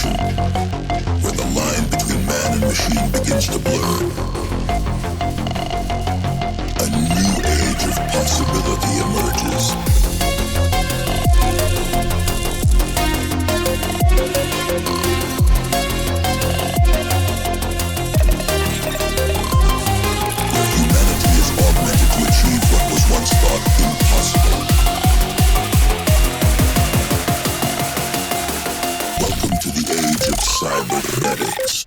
generation, where the line between man and machine begins to blur. A new age of possibility emerges. Where humanity is augmented to achieve what was once thought impossible. Welcome to the age of cybernetics.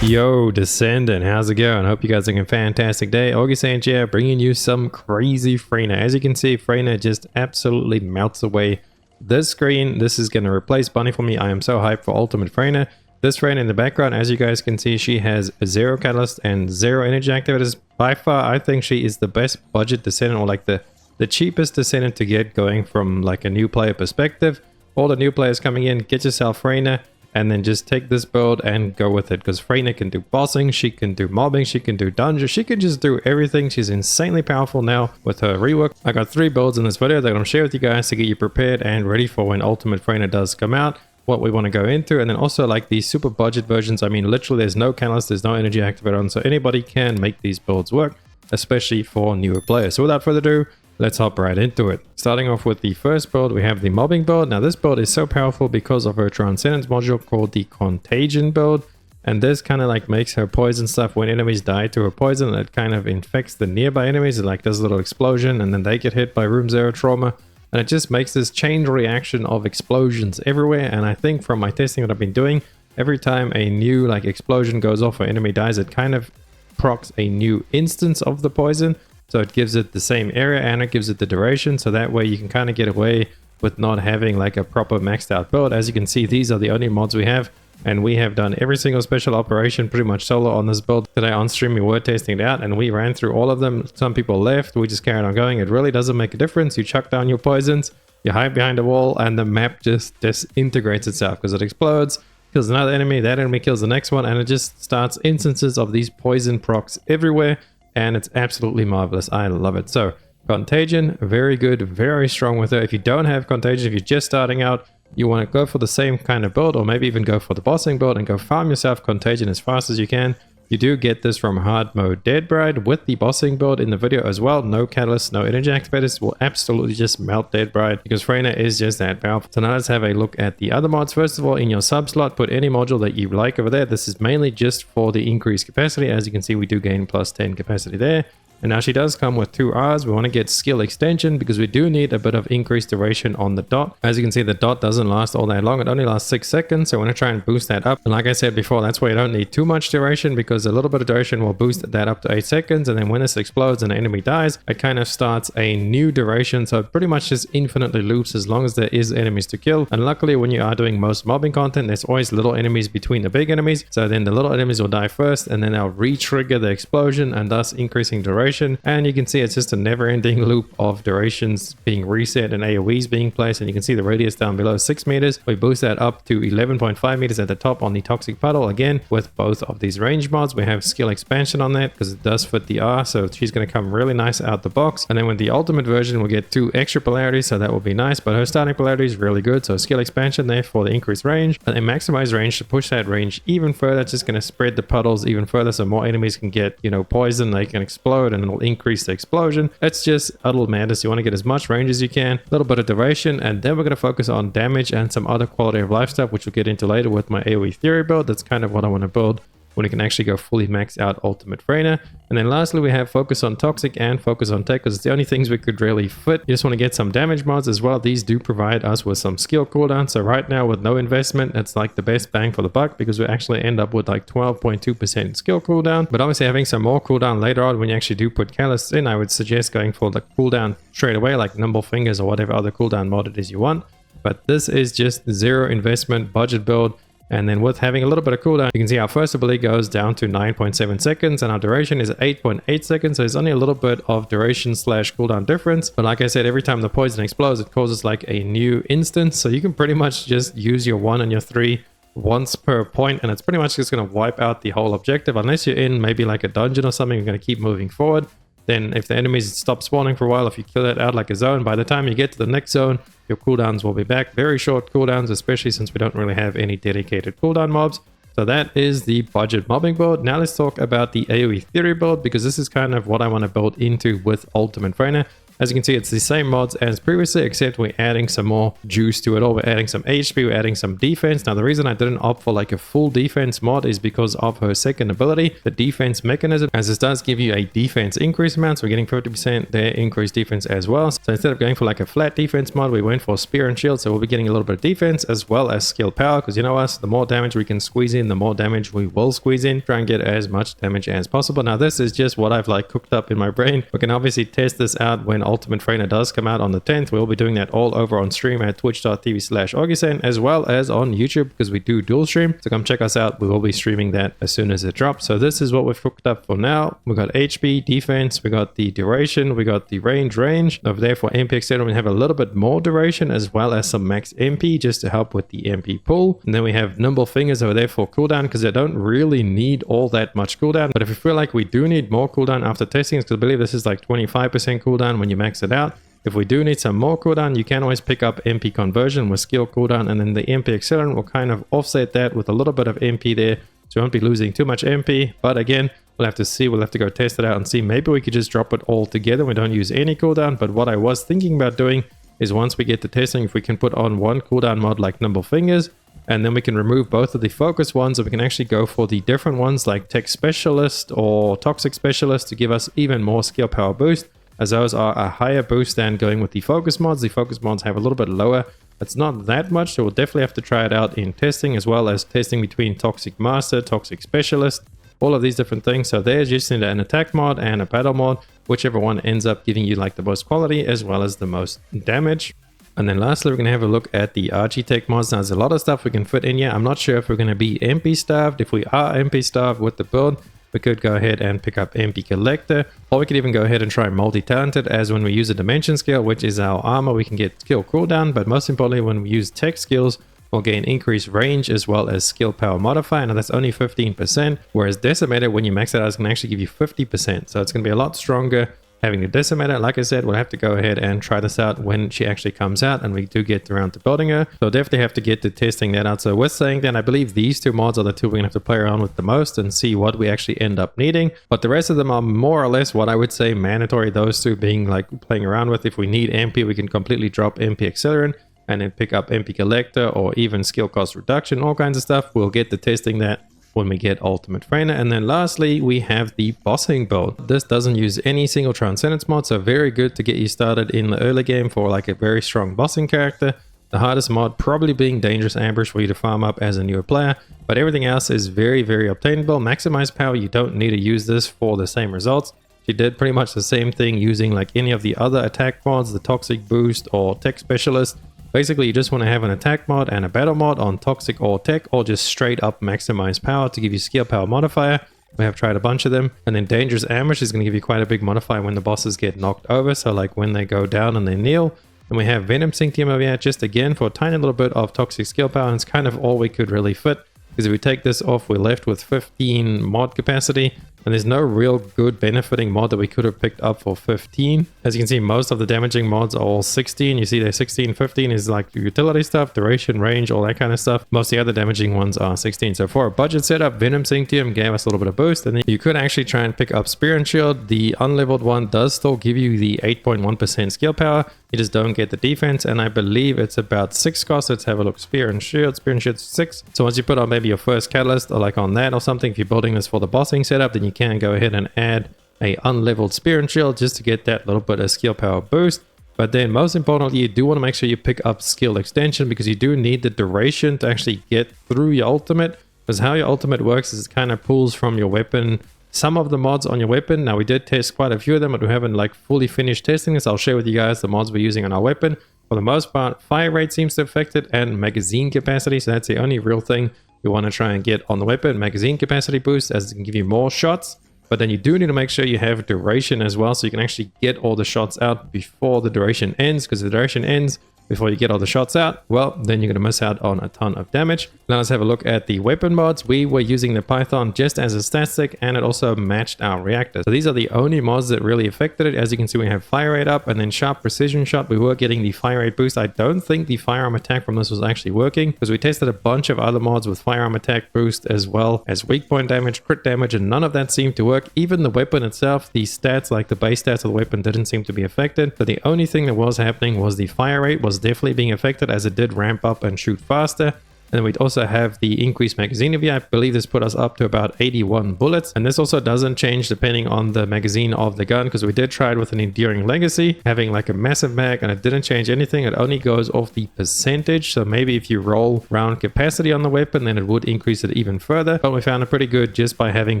Yo, Descendant, how's it going? Hope you guys are having a fantastic day. Augiesaint here, bringing you some crazy Freyna. As you can see, Freyna just absolutely melts away this screen. This is going to replace Bunny for me. I am so hyped for Ultimate Freyna. This Freyna in the background, as you guys can see, she has 0 catalyst and 0 energy activators. By far, I think she is the best budget Descendant, or like the cheapest Descendant to get, going from like a new player perspective. All the new players coming in, get yourself Freyna. And then just take this build and go with it, because Freyna can do bossing, she can do mobbing, she can do dungeons, she can just do everything. She's insanely powerful now with her rework. I got 3 builds in this video that I'm going to share with you guys to get you prepared and ready for when Ultimate Freyna does come out, what we want to go into. And then also like these super budget versions, I mean literally there's no catalyst, there's no energy activator on, so anybody can make these builds work, especially for newer players. So without further ado, let's hop right into it. Starting off with the first build, we have the mobbing build. Now this build is so powerful because of her Transcendence module called the Contagion build. And this kind of like makes her poison stuff. When enemies die to her poison, it kind of infects the nearby enemies. It like does a little explosion and then they get hit by room 0 trauma. And it just makes this chain reaction of explosions everywhere. And I think from my testing that I've been doing, every time a new like explosion goes off or enemy dies, it kind of procs a new instance of the poison. So it gives it the same area and it gives it the duration. So that way you can kind of get away with not having like a proper maxed out build. As you can see, these are the only mods we have. And we have done every single special operation pretty much solo on this build. Today on stream we were testing it out and we ran through all of them. Some people left, we just carried on going. It really doesn't make a difference. You chuck down your poisons, you hide behind a wall, and the map just disintegrates itself because it explodes, kills another enemy, that enemy kills the next one, and it just starts instances of these poison procs everywhere. And it's absolutely marvelous. I love it. So Contagion, very good, very strong with her. If you don't have Contagion, if you're just starting out, you want to go for the same kind of build, or maybe even go for the bossing build and go farm yourself Contagion as fast as you can. You do get this from hard mode Dead Bride with the bossing build in the video as well. No catalyst, no energy activators, will absolutely just melt Dead Bride because Freyna is just that powerful. So now let's have a look at the other mods. First of all, in your sub slot, put any module that you like over there. This is mainly just for the increased capacity. As you can see, we do gain plus 10 capacity there. And now she does come with 2 Rs. We want to get skill extension because we do need a bit of increased duration on the dot. As you can see, the dot doesn't last all that long. It only lasts 6 seconds. So I want to try and boost that up. And like I said before, that's why you don't need too much duration, because a little bit of duration will boost that up to 8 seconds. And then when this explodes and the enemy dies, it kind of starts a new duration. So it pretty much just infinitely loops as long as there is enemies to kill. And luckily, when you are doing most mobbing content, there's always little enemies between the big enemies. So then the little enemies will die first and then they'll re-trigger the explosion and thus increasing duration. And you can see it's just a never-ending loop of durations being reset and AOEs being placed. And you can see the radius down below 6 meters. We boost that up to 11.5 meters at the top on the Toxic Puddle. Again, with both of these range mods, we have skill expansion on that because it does fit the R. So she's going to come really nice out the box. And then with the ultimate version, we'll get 2 extra polarities. So that will be nice. But her starting polarity is really good. So skill expansion there for the increased range. And then maximize range to push that range even further. It's just going to spread the puddles even further so more enemies can get, you know, poison. They can explode and it'll increase the explosion. It's just a little madness. You want to get as much range as you can, a little bit of duration, and then we're going to focus on damage and some other quality of life stuff, which we'll get into later with my AOE Theory build. That's kind of what I want to build when you can actually go fully max out Ultimate Freyna. And then lastly, we have focus on toxic and focus on tech, because it's the only things we could really fit. You just want to get some damage mods as well. These do provide us with some skill cooldown. So right now with no investment, it's like the best bang for the buck, because we actually end up with like 12.2% skill cooldown. But obviously having some more cooldown later on when you actually do put catalysts in, I would suggest going for the cooldown straight away, like Nimble Fingers or whatever other cooldown mod it is you want. But this is just zero investment budget build. And then with having a little bit of cooldown, you can see our first ability goes down to 9.7 seconds and our duration is 8.8 seconds. So there's only a little bit of duration / cooldown difference. But like I said, every time the poison explodes, it causes like a new instance. So you can pretty much just use your 1 and your 3 once per point, and it's pretty much just going to wipe out the whole objective. Unless you're in maybe like a dungeon or something, you're going to keep moving forward. Then if the enemies stop spawning for a while, if you kill it out like a zone, by the time you get to the next zone, your cooldowns will be back. Very short cooldowns, especially since we don't really have any dedicated cooldown mobs. So that is the budget mobbing build. Now let's talk about the AOE Theory build, because this is kind of what I want to build into with Ultimate Freyna. As you can see, it's the same mods as previously, except we're adding some more juice to it all. We're adding some HP, we're adding some defense. Now, the reason I didn't opt for like a full defense mod is because of her second ability, the defense mechanism, as this does give you a defense increase amount. So we're getting 50% there, increased defense as well. So instead of going for like a flat defense mod, we went for spear and shield. So we'll be getting a little bit of defense as well as skill power, because you know us, the more damage we can squeeze in, the more damage we will squeeze in. Try and get as much damage as possible. Now, this is just what I've like cooked up in my brain. We can obviously test this out when Ultimate Freyna does come out on the 10th. We'll be doing that all over on stream at twitch.tv/Augiesaint, as well as on YouTube, because we do dual stream. So come check us out. We will be streaming that as soon as it drops. So this is what we've cooked up for now. We got HP, defense, we got the duration, we got the range. Over there for MP etc. we have a little bit more duration, as well as some max MP just to help with the MP pull. And then we have Nimble Fingers over there for cooldown, because they don't really need all that much cooldown. But if you feel like we do need more cooldown after testing, because I believe this is like 25% cooldown when you max it out. If we do need some more cooldown, you can always pick up MP conversion with skill cooldown, and then the MP accelerant will kind of offset that with a little bit of MP there, so you won't be losing too much MP. But again, we'll have to see. We'll have to go test it out and see. Maybe we could just drop it all together. We don't use any cooldown. But what I was thinking about doing is, once we get to testing, if we can put on one cooldown mod like Nimble Fingers, and then we can remove both of the focus ones, and we can actually go for the different ones like Tech Specialist or Toxic Specialist to give us even more skill power boost, as those are a higher boost than going with the focus mods. The focus mods have a little bit lower. It's not that much, so we'll definitely have to try it out in testing, as well as testing between Toxic Master, Toxic Specialist, all of these different things. So there's just an attack mod and a battle mod, whichever one ends up giving you like the most quality as well as the most damage. And then lastly, we're going to have a look at the Augiesaint mods. Now, there's a lot of stuff we can fit in here. I'm not sure if we're going to be MP starved. If we are MP starved with the build, we could go ahead and pick up MP Collector, or we could even go ahead and try Multi-Talented, as when we use a Dimension skill, which is our armor, we can get skill cooldown, but most importantly, when we use tech skills, we'll gain increased range as well as skill power modifier. Now that's only 15%, whereas Decimator, when you max it out, is going to actually give you 50%. So it's going to be a lot stronger having the Decimator. Like I said, we'll have to go ahead and try this out when she actually comes out and we do get around to building her. So definitely have to get to testing that out. So with saying that, I believe these two mods are the two we're going to have to play around with the most and see what we actually end up needing. But the rest of them are more or less what I would say mandatory, those two being like playing around with. If we need MP, we can completely drop MP Accelerant and then pick up MP Collector or even skill cost reduction, all kinds of stuff. We'll get to testing that when we get Ultimate Freyna. And then lastly, we have the bossing build. This doesn't use any single Transcendence mod, so very good to get you started in the early game for like a very strong bossing character. The hardest mod probably being Dangerous Ambush for you to farm up as a newer player, but everything else is very, very obtainable. Maximize Power, you don't need to use this for the same results. She did pretty much the same thing using like any of the other attack mods, the Toxic Boost or Tech Specialist. Basically, you just want to have an attack mod and a battle mod on Toxic or Tech, or just straight up maximize power to give you skill power modifier. We have tried a bunch of them. And then Dangerous Ambush is going to give you quite a big modifier when the bosses get knocked over. So like when they go down and they kneel. And we have Venom Sync Team over here just again for a tiny little bit of toxic skill power. And it's kind of all we could really fit. because if we take this off, we're left with 15 mod capacity. And there's no real good benefiting mod that we could have picked up for 15. As you can see, most of the damaging mods are all 16. You see there 16, 15 is like utility stuff, duration, range, all that kind of stuff. Most of the other damaging ones are 16. So for a budget setup, Venom Sanctium gave us a little bit of boost. And then you could actually try and pick up Spear and Shield. The unleveled one does still give you the 8.1% skill power. You just don't get the defense, and I believe it's about 6 cost. Let's have a look. Spear and Shield 6. So once you put on maybe your first catalyst or like on that or something, if you're building this for the bossing setup, then you can go ahead and add a unleveled Spear and Shield just to get that little bit of skill power boost. But then most importantly, you do want to make sure you pick up skill extension, because you do need the duration to actually get through your ultimate. Because how your ultimate works is it kind of pulls from your weapon some of the mods on your weapon. Now we did test quite a few of them, but we haven't like fully finished testing this. I'll share with you guys the mods we're using on our weapon. For the most part, fire rate seems to affect it, and magazine capacity. So that's the only real thing we want to try and get on the weapon. Magazine capacity boost, as it can give you more shots. But then you do need to make sure you have duration as well, so you can actually get all the shots out before the duration ends, because the duration ends before you get all the shots out, well, then you're going to miss out on a ton of damage. Now let's have a look at the weapon mods. We were using the Python just as a stat stick, and it also matched our reactor. So these are the only mods that really affected it. As you can see, we have fire rate up, and then sharp precision shot. We were getting the fire rate boost. I don't think the firearm attack from this was actually working, because we tested a bunch of other mods with firearm attack boost as well as weak point damage, crit damage, and none of that seemed to work. Even the weapon itself, the stats, like the base stats of the weapon, didn't seem to be affected. So the only thing that was happening was the fire rate was definitely being affected, as it did ramp up and shoot faster. And then we'd also have the increased magazine review. I believe this put us up to about 81 bullets. And this also doesn't change depending on the magazine of the gun, because we did try it with an Enduring Legacy, having like a massive mag, and it didn't change anything. It only goes off the percentage. So maybe if you roll round capacity on the weapon, then it would increase it even further. But we found it pretty good just by having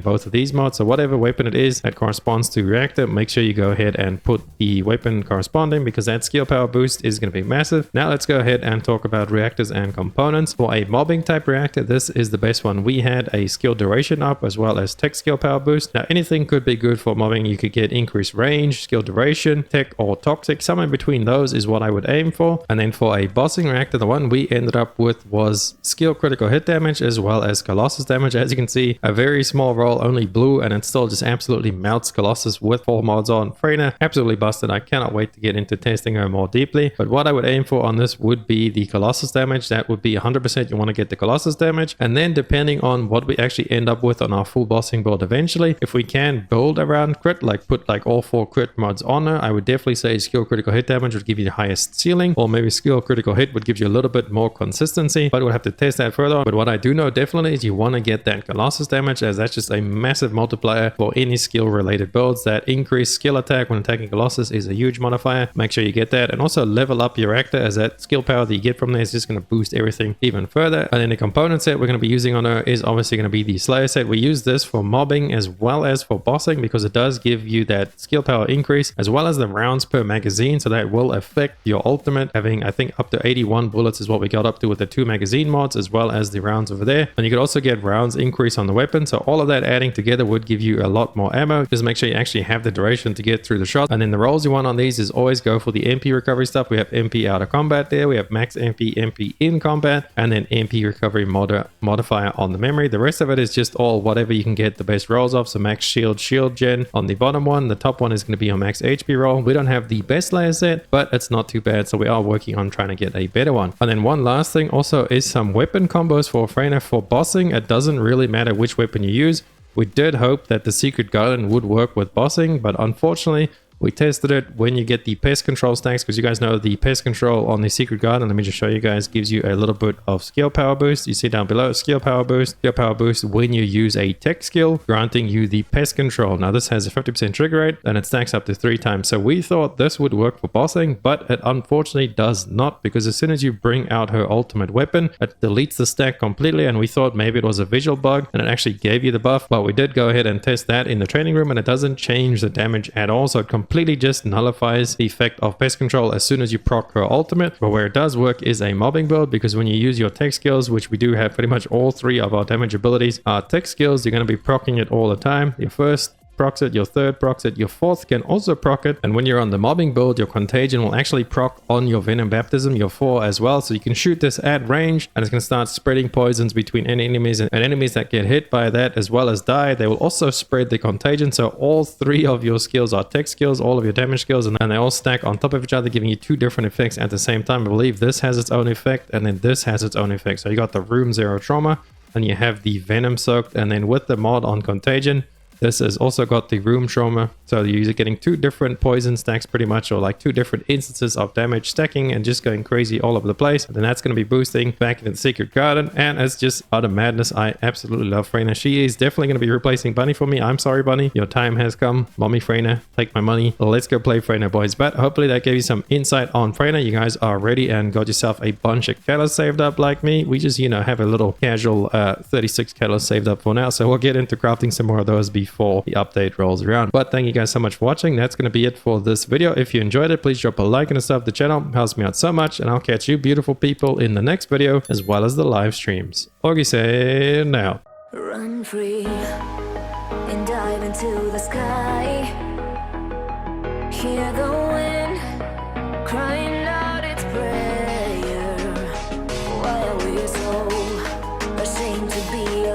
both of these mods. So whatever weapon it is that corresponds to Reactor, make sure you go ahead and put the weapon corresponding, because that skill power boost is going to be massive. Now let's go ahead and talk about reactors and components. For a mobbing type reactor, this is the best one. We had a skill duration up as well as tech skill power boost. Now anything could be good for mobbing. You could get increased range, skill duration, tech, or toxic. Somewhere between those is what I would aim for. And then for a bossing reactor, the one we ended up with was skill critical hit damage as well as Colossus damage. As you can see, a very small roll, only blue, and it still just absolutely melts Colossus with 4 mods on. Freyna, absolutely busted. I cannot wait to get into testing her more deeply. But what I would aim for on this would be the Colossus damage. That would be 100%. You want to get the Colossus damage, and then depending on what we actually end up with on our full bossing build eventually, if we can build around crit, like put like all 4 crit mods on her, I would definitely say skill critical hit damage would give you the highest ceiling, or maybe skill critical hit would give you a little bit more consistency, but we'll have to test that further. But what I do know definitely is you want to get that Colossus damage, as that's just a massive multiplier for any skill related builds. That increased skill attack when attacking Colossus is a huge modifier. Make sure you get that, and also level up your reactor, as that skill power that you get from there is just going to boost everything even further. And then the component set we're going to be using on her is obviously going to be the Slayer set. We use this for mobbing as well as for bossing, because it does give you that skill power increase as well as the rounds per magazine, so that will affect your ultimate. Having, I think, up to 81 bullets is what we got up to with the 2 magazine mods as well as the rounds over there. And you could also get rounds increase on the weapon, so all of that adding together would give you a lot more ammo. Just make sure you actually have the duration to get through the shot. And then the rolls you want on these is always go for the MP recovery stuff. We have MP out of combat there, we have max MP, MP in combat, and then MP recovery modifier on the memory. The rest of it is just all whatever you can get the best rolls of. So max shield gen on the bottom one. The top one is going to be on max HP roll. We don't have the best layer set, but it's not too bad, so we are working on trying to get a better one. And then one last thing also is some weapon combos for Freyna. For bossing, it doesn't really matter which weapon you use. We did hope that the secret garden would work with bossing, but unfortunately we tested it when you get the pest control stacks, because you guys know the pest control on the secret garden, let me just show you guys, gives you a little bit of skill power boost. You see down below, skill power boost when you use a tech skill, granting you the pest control. Now this has a 50% trigger rate and it stacks up to 3 times. So we thought this would work for bossing, but it unfortunately does not, because as soon as you bring out her ultimate weapon, it deletes the stack completely. And we thought maybe it was a visual bug and it actually gave you the buff, but we did go ahead and test that in the training room, and it doesn't change the damage at all. So it completely just nullifies the effect of pest control as soon as you proc her ultimate. But where it does work is a mobbing build, because when you use your tech skills, which we do have pretty much all 3 of our damage abilities are tech skills, you're going to be proccing it all the time. Your first procs it, your third procs it, your fourth can also proc it. And when you're on the mobbing build, your Contagion will actually proc on your Venom Baptism, your 4 as well. So you can shoot this at range and it's going to start spreading poisons between any enemies, and enemies that get hit by that as well as die, they will also spread the Contagion. So all 3 of your skills are tech skills, all of your damage skills, and they all stack on top of each other, giving you 2 different effects at the same time. I believe this has its own effect and then this has its own effect. So you got the Room 0 Trauma and you have the Venom Soaked, and then with the mod on Contagion, this has also got the Room Trauma. So you're getting 2 different poison stacks pretty much, or like 2 different instances of damage stacking and just going crazy all over the place. And then that's going to be boosting back into the Secret Garden. And it's just utter madness. I absolutely love Freyna. She is definitely going to be replacing Bunny for me. I'm sorry, Bunny. Your time has come. Mommy Freyna, take my money. Let's go play Freyna, boys. But hopefully that gave you some insight on Freyna. You guys are ready and got yourself a bunch of catalysts saved up like me. We just, you know, have a little casual 36 catalysts saved up for now. So we'll get into crafting some more of those before the update rolls around. But thank you guys so much for watching. That's going to be it for this video. If you enjoyed it, please drop a like and a sub to the channel. It helps me out so much, and I'll catch you beautiful people in the next video as well as the live streams. Augiesaint now. Run free and dive into the sky. Hear the wind crying.